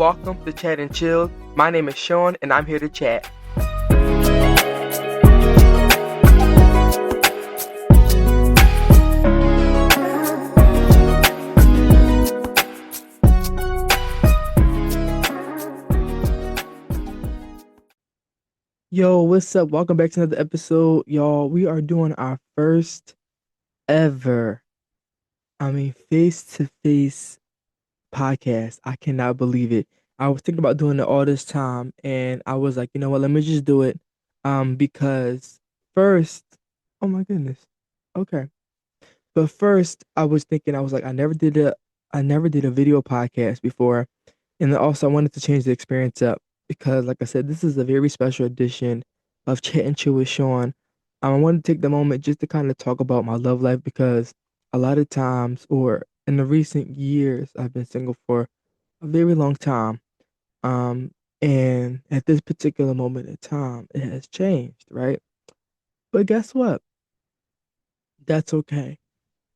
welcome to Chat and Chill. My name is Sean, and I'm here to chat. Yo, what's up? Welcome back to another episode, y'all. We are doing our first ever, face-to-face podcast. I cannot believe it. I was thinking about doing it all this time, and I was like, you know what? Let me just do it. Because first, oh my goodness. Okay. But first, I was thinking, I was like, I never did a video podcast before, and then also I wanted to change the experience up because, like I said, this is a very special edition of Chat and Chill with Sean. I wanted to take the moment just to kind of talk about my love life because a lot of times, or in the recent years, I've been single for a very long time. Um, and at this particular moment in time, it has changed, right? But guess what? That's okay.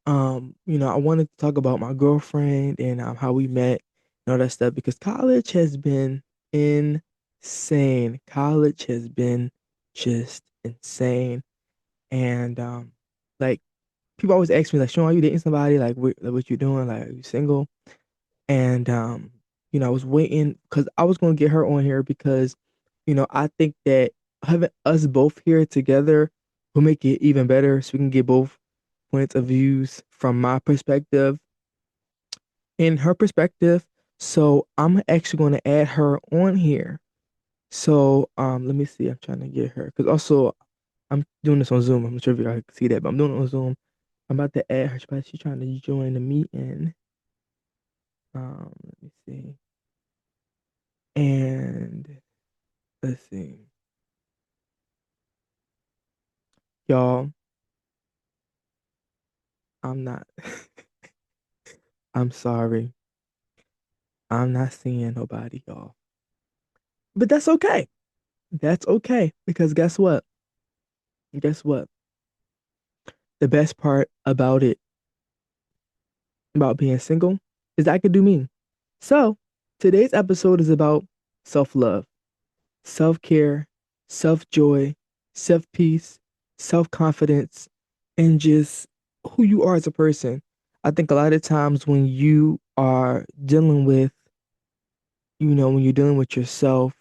I wanted to talk about my girlfriend and how we met and all that stuff because college has been insane. College has been just insane. And like people always ask me like, Sean, are you dating somebody? What you doing? Like, are you single? And I was waiting because I was gonna get her on here because, I think that having us both here together will make it even better so we can get both points of views from my perspective and her perspective. So I'm actually going to add her on here. So let me see. I'm trying to get her because also I'm doing this on Zoom. I'm not sure if you guys can see that, but I'm doing it on Zoom. I'm about to add her, but she's trying to join the meeting. Let me see. And let's see. Y'all, I'm not I'm sorry. I'm not seeing nobody, y'all. But that's okay. That's okay because guess what? Guess what? The best part about it, about being single, is I could do me. So, today's episode is about self-love, self-care, self-joy, self-peace, self-confidence, and just who you are as a person. I think a lot of times when you are dealing with, when you're dealing with yourself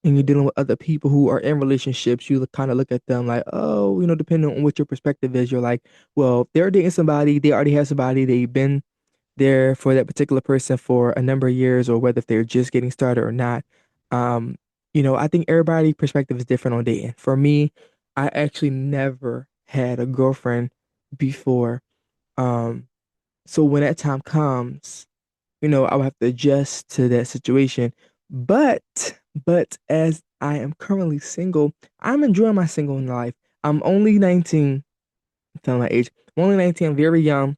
and you're dealing with other people who are in relationships, you kind of look at them like, oh, depending on what your perspective is, you're like, well, if they're dating somebody, they already have somebody, they've been there for that particular person for a number of years, or whether if they're just getting started or not. Um, I think everybody's perspective is different on dating. For me, I actually never had a girlfriend before. Um, so when that time comes, I would have to adjust to that situation. But as I am currently single, I'm enjoying my single life. I'm only 19, telling my age. I'm only 19, I'm very young.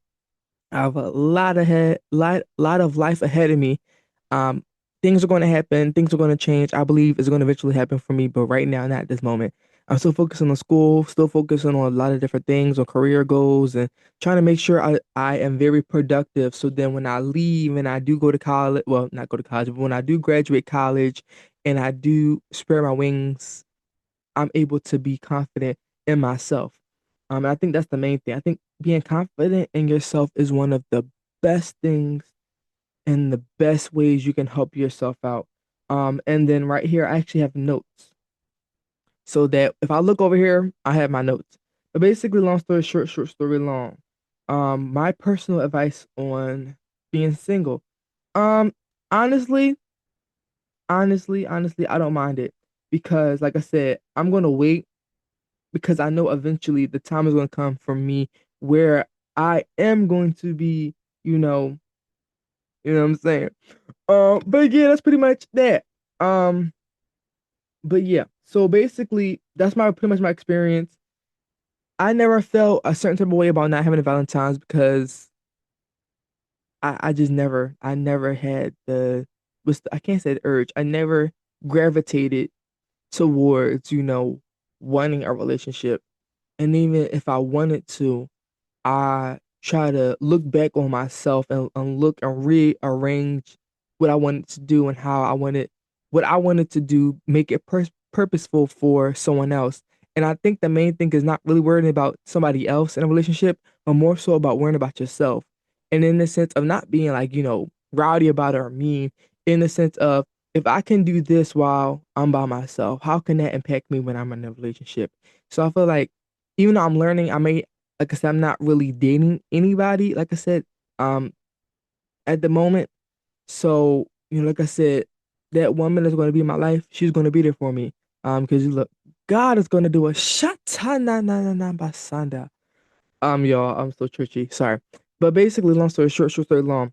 I have a lot of life ahead of me. Um, Things are going to happen. Things are going to change. I believe it's going to eventually happen for me, but right now, not at this moment. I'm still focusing on school, still focusing on a lot of different things, on career goals, and trying to make sure I am very productive. So then when I leave and I do go to college, well, not go to college, but when I do graduate college and I do spread my wings, I'm able to be confident in myself. And I think that's the main thing. I think being confident in yourself is one of the best things and the best ways you can help yourself out. And then right here, I actually have notes so that if I look over here, I have my notes. But basically, long story short, short story long. My personal advice on being single. Um, honestly, honestly, I don't mind it because, like I said, I'm gonna wait because I know eventually the time is going to come for me where I am going to be, what I'm saying. But yeah, that's pretty much that. Um, but yeah, so basically, that's my pretty much my experience. I never felt a certain type of way about not having a Valentine's because I just I never had I can't say the urge. I never gravitated towards, wanting a relationship. And even if I wanted to, I try to look back on myself and look and rearrange what I wanted to do and how I wanted what I wanted to do, make it purposeful for someone else. And I think the main thing is not really worrying about somebody else in a relationship, but more so about worrying about yourself. And in the sense of not being like, rowdy about it or mean, in the sense of if I can do this while I'm by myself, how can that impact me when I'm in a relationship? So I feel like even though I'm learning, like I said, I'm not really dating anybody, like I said, um, at the moment. So, like I said, that woman that's going to be in my life, she's going to be there for me. Because look, God is going to do a shatana na na na basanda. Y'all, I'm so churchy. Sorry. But basically, long story short, short story long,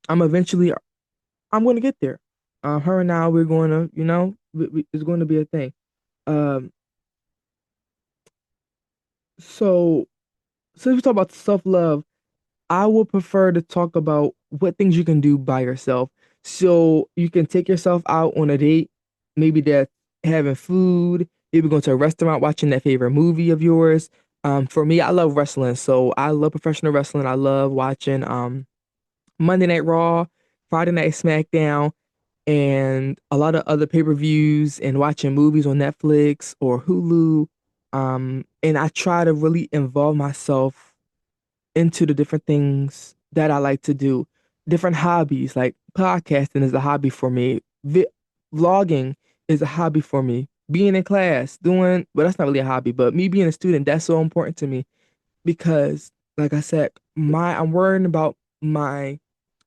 I'm eventually, I'm going to get there. Her and I, we're going to, it's going to be a thing. Um, so since we talk about self-love, I would prefer to talk about what things you can do by yourself. So you can take yourself out on a date, maybe that's having food, maybe going to a restaurant, watching that favorite movie of yours. For me, I love wrestling, so I love professional wrestling. I love watching Monday Night Raw, Friday Night SmackDown, and a lot of other pay-per-views and watching movies on Netflix or Hulu. And I try to really involve myself into the different things that I like to do. Different hobbies, like podcasting is a hobby for me. Vlogging is a hobby for me. Being in class, well, that's not really a hobby, but me being a student, that's so important to me because, like I said, I'm worrying about my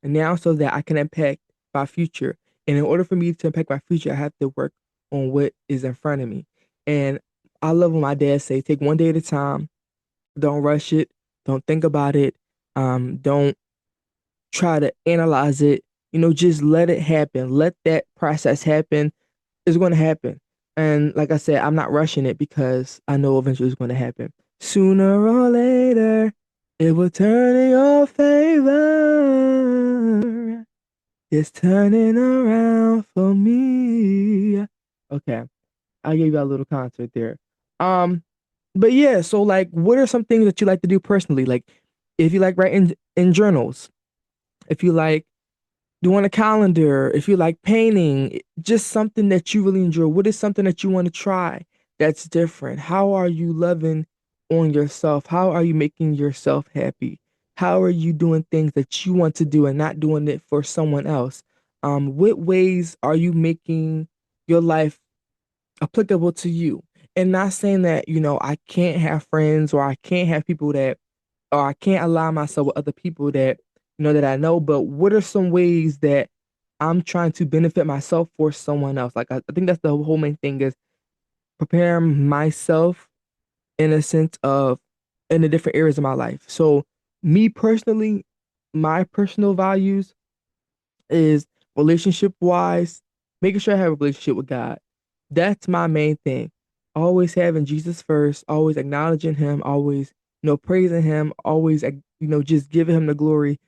now so that I can impact my future. And in order for me to impact my future, I have to work on what is in front of me. And I love when my dad say, take one day at a time, don't rush it. Don't think about it. Don't try to analyze it. Just let it happen. Let that process happen. It's going to happen. And like I said, I'm not rushing it because I know eventually it's going to happen. Sooner or later, it will turn in your favor. It's turning around for me. Okay, I gave you a little concert there. Um, but yeah, so like, what are some things that you like to do personally? Like, if you like writing in journals, if you like doing a calendar, if you like painting, just something that you really enjoy. What is something that you want to try that's different? How are you loving on yourself? How are you making yourself happy? How are you doing things that you want to do and not doing it for someone else? What ways are you making your life applicable to you? And not saying that, I can't have friends or I can't have people that or I can't align myself with other people that that I know, but what are some ways that I'm trying to benefit myself for someone else? Like I think that's the whole main thing is preparing myself in a sense of in the different areas of my life. So me personally, my personal values is relationship wise, making sure I have a relationship with God. That's my main thing. Always having Jesus first, always acknowledging him, always, praising him, always, just giving him the glory.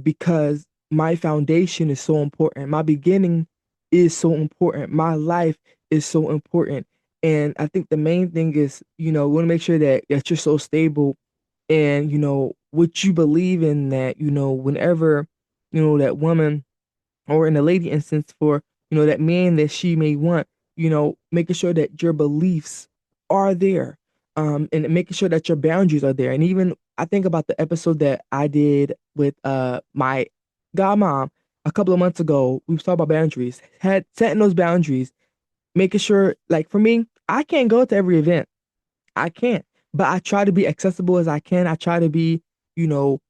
Because my foundation is so important. My beginning is so important. My life is so important. And I think the main thing is, we want to make sure that you're so stable and, what you believe in that, whenever, that woman or in a lady instance for that man that she may want, making sure that your beliefs are there, and making sure that your boundaries are there. And even I think about the episode that I did with my godmom a couple of months ago. We was talking about boundaries, had setting those boundaries, making sure, like for me, I can't go to every event, I can't, but I try to be accessible as I can. You know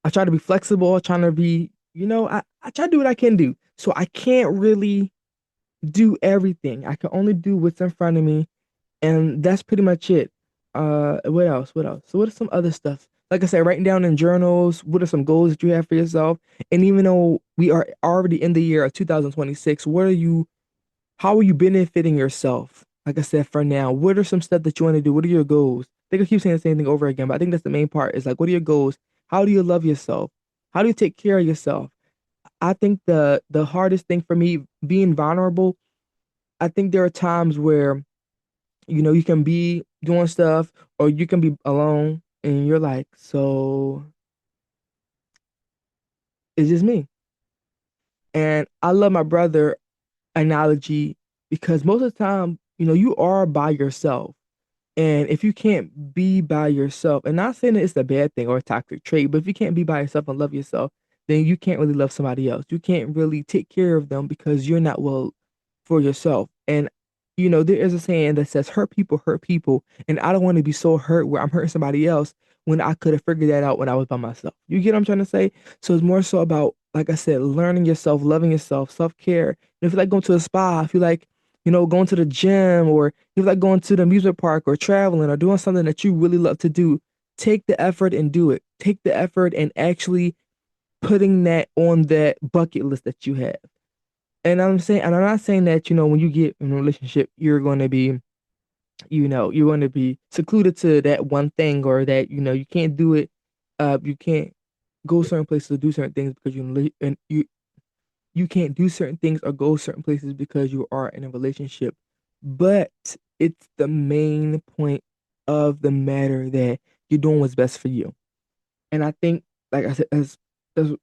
I try to be flexible. I try to be, I try to do what I can do. So I can't really do everything. I can only do what's in front of me. And that's pretty much it. What else? What else? So what are some other stuff? Like I said, writing down in journals, what are some goals that you have for yourself? And even though we are already in the year of 2026, how are you benefiting yourself? Like I said, for now, what are some steps that you want to do? What are your goals? I think I keep saying the same thing over again, but I think that's the main part is like, what are your goals? How do you love yourself? How do you take care of yourself? I think the hardest thing for me being vulnerable, I think there are times where, you can be doing stuff or you can be alone and you're like, so it's just me. And I love my brother analogy because most of the time, you are by yourself. And if you can't be by yourself, and not saying that it's a bad thing or a toxic trait, but if you can't be by yourself and love yourself, then you can't really love somebody else. You can't really take care of them because you're not well for yourself. And there is a saying that says hurt people. And I don't want to be so hurt where I'm hurting somebody else when I could have figured that out when I was by myself. You get what I'm trying to say? So it's more so about, like I said, learning yourself, loving yourself, self-care. And if you like going to a spa, if you like, going to the gym, or if you like going to the amusement park or traveling or doing something that you really love to do, take the effort and do it. Take the effort and actually putting that on that bucket list that you have. And I'm not saying that, when you get in a relationship, you're going to be secluded to that one thing, or that, you can't do it. You can't go certain places to do certain things because and you can't do certain things or go certain places because you are in a relationship. But it's the main point of the matter that you're doing what's best for you. And I think, like I said, as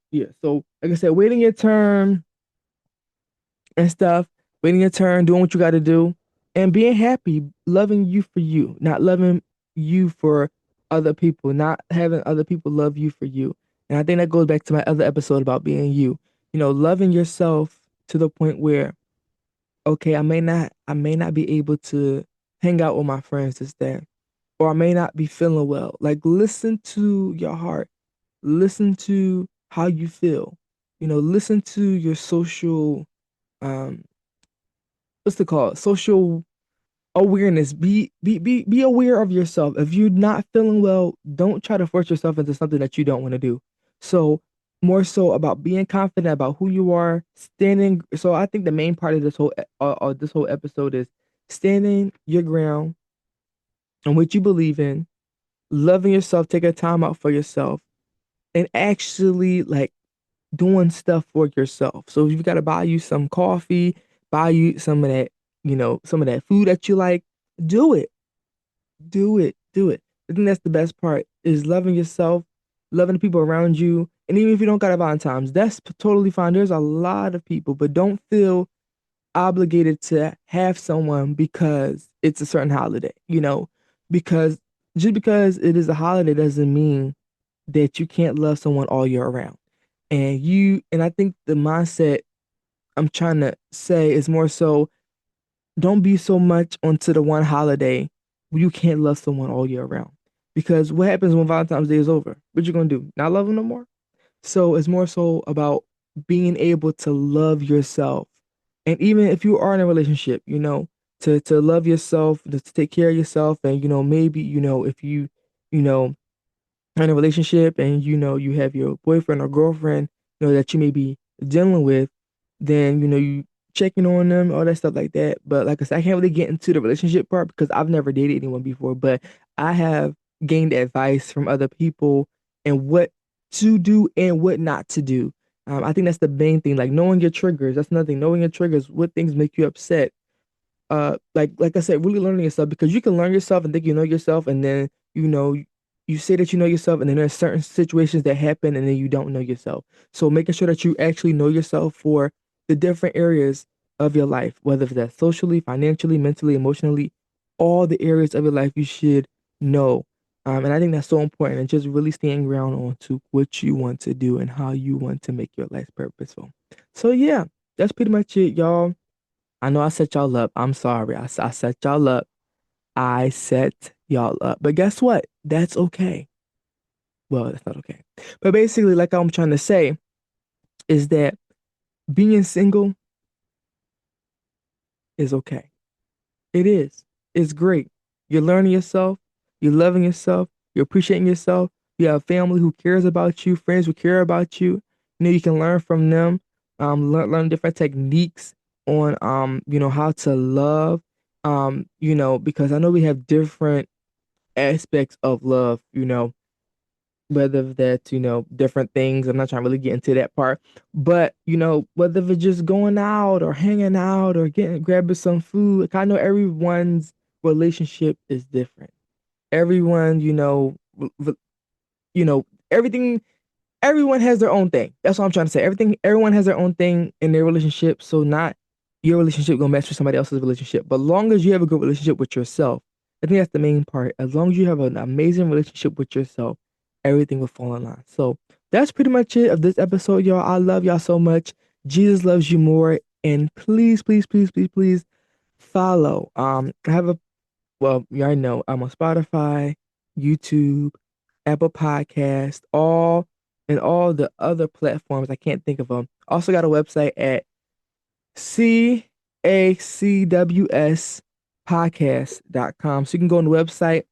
yeah. So, like I said, waiting your turn and stuff, waiting your turn, doing what you got to do, and being happy, loving you for you, not loving you for other people, not having other people love you for you. And I think that goes back to my other episode about being you. Loving yourself to the point where, okay, I may not be able to hang out with my friends this day, or I may not be feeling well. Like, listen to your heart, listen to how you feel. Listen to your social, um what's it called? Social awareness. Be aware of yourself. If you're not feeling well, don't try to force yourself into something that you don't want to do. So, more so about being confident about who you are, standing. So I think the main part of this whole episode is standing your ground on what you believe in, loving yourself, taking time out for yourself, and actually, like, doing stuff for yourself. So if you got to buy you some coffee, buy you some of that, some of that food that you like, do it. Do it. Do it. I think that's the best part, is loving yourself, loving the people around you. And even if you don't got a Valentine's, that's totally fine. There's a lot of people, but don't feel obligated to have someone because it's a certain holiday, because just because it is a holiday doesn't mean that you can't love someone all year around. And I think the mindset I'm trying to say is more so, don't be so much onto the one holiday where you can't love someone all year round. Because what happens when Valentine's Day is over? What you gonna do? Not love them no more? So it's more so about being able to love yourself. And even if you are in a relationship, to love yourself, to take care of yourself, and maybe, if you know, in a relationship, and you have your boyfriend or girlfriend, that you may be dealing with, then you checking on them, all that stuff like that. But like I said, I can't really get into the relationship part because I've never dated anyone before, but I have gained advice from other people and what to do and what not to do. I think that's the main thing, like knowing your triggers. That's nothing. Knowing your triggers, what things make you upset, like I said, really learning yourself, because you can learn yourself and think you know yourself, and then you say that you know yourself, and then there's certain situations that happen and then you don't know yourself. So making sure that you actually know yourself for the different areas of your life, whether that's socially, financially, mentally, emotionally, all the areas of your life you should know. And I think that's so important, and just really staying ground on to what you want to do and how you want to make your life purposeful. So yeah, that's pretty much it, y'all. I know I set y'all up. I'm sorry. I set y'all up. I set y'all up. But guess what? That's okay. Well, that's not okay. But basically, like I'm trying to say, is that being single is okay. It is. It's great. You're learning yourself. You're loving yourself. You're appreciating yourself. You have family who cares about you, friends who care about you. You can learn from them. Learn different techniques on how to love. Because I know we have different aspects of love. Whether that's different things. I'm not trying to really get into that part, but whether it's just going out or hanging out or getting grabbing some food. Like, I know everyone's relationship is different. Everyone, everything everyone has their own thing. That's what I'm trying to say. Everyone has their own thing in their relationship. So not your relationship gonna match with somebody else's relationship. But long as you have a good relationship with yourself, I think that's the main part. As long as you have an amazing relationship with yourself, everything will fall in line. So that's pretty much it of this episode, y'all. I love y'all so much. Jesus loves you more. And please, please, please, please, please follow. I have a well, you already know I'm on Spotify, YouTube, Apple Podcast, all the other platforms. I can't think of them. Also got a website at cacwspodcast.com. So you can go on the website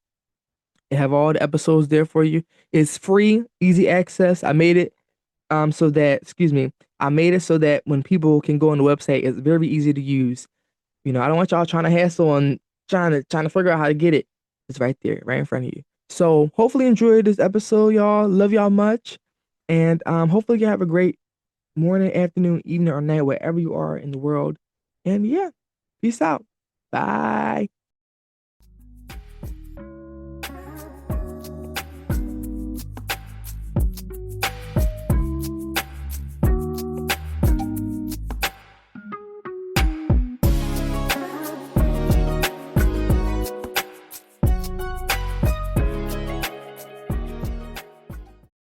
and have all the episodes there for you. It's free, easy access. I made it so that, excuse me, I made it so that when people can go on the website, it's very easy to use. I don't want y'all trying to hassle and trying to figure out how to get it. It's right there, right in front of you. So hopefully enjoy this episode, y'all. Love y'all much. And hopefully you have a great morning, afternoon, evening, or night, wherever you are in the world. And yeah, peace out. Bye.